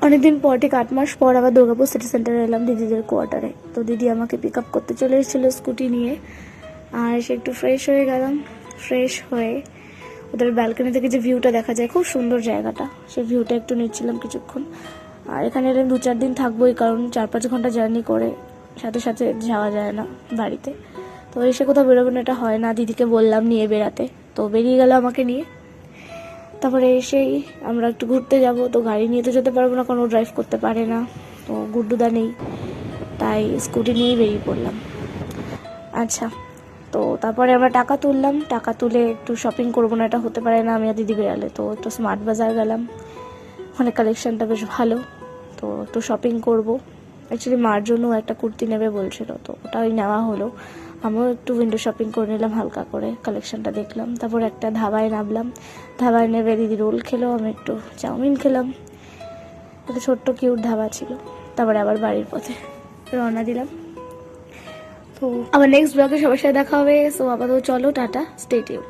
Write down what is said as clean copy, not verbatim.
অনেকদিন পর, ঠিক 8 মাস পর আবার দুর্গাপুর সিটি সেন্টারে এলাম দিদিদের কোয়ার্টারে। তো দিদি আমাকে পিক আপ করতে চলে এসেছিলো স্কুটি নিয়ে, আর এসে একটু ফ্রেশ হয়ে গেলাম। ফ্রেশ হয়ে ওদের ব্যালকনি থেকে যে ভিউটা দেখা যায়, খুব সুন্দর জায়গাটা, সেই ভিউটা একটু নিচ্ছিলাম কিছুক্ষণ। আর এখানে এলে 2-4 দিন থাকবোই, কারণ 4-5 ঘন্টা জার্নি করে সাথে সাথে যাওয়া যায় না বাড়িতে। তো এসে কোথাও বেরোবো না, এটা হয় না। দিদিকে বললাম নিয়ে বেরাতে, তো বেরিয়ে গেল আমাকে নিয়ে। তারপরে এসেই আমরা একটু ঘুরতে যাব, তো গাড়ি নিয়ে তো যেতে পারবো না, কারণ ও ড্রাইভ করতে পারে না, তো গুড্ডুদা নেই, তাই স্কুটি নিয়েই বেরিয়ে পড়লাম। আচ্ছা, তো তারপরে আমরা টাকা তুললাম। টাকা তুলে একটু শপিং করবো না, এটা হতে পারে না আমি আর দিদি বেরালে। তো একটু স্মার্ট বাজার গেলাম, ওখানে কালেকশনটা বেশ ভালো, তো একটু শপিং করব। অ্যাকচুয়ালি মার জন্য একটা কুর্তি নেবে বলছিল, তো ওটাই নেওয়া হলো। আমিও একটু উইন্ডো শপিং করে নিলাম, হালকা করে কালেকশনটা দেখলাম। তারপর একটা ধাবায় নামলাম, ধাবায় নেবে দিদি রোল খেলো, আমি একটু চাউমিন খেলাম। একটা ছোট্ট কিউট ধাবা ছিল। তারপরে আবার বাড়ির পথে রওনা দিলাম। তো আবার নেক্সট ব্লগে সবার সাথে দেখা হবে। সো আপাতত চলো, টাটা, স্টে টিউন।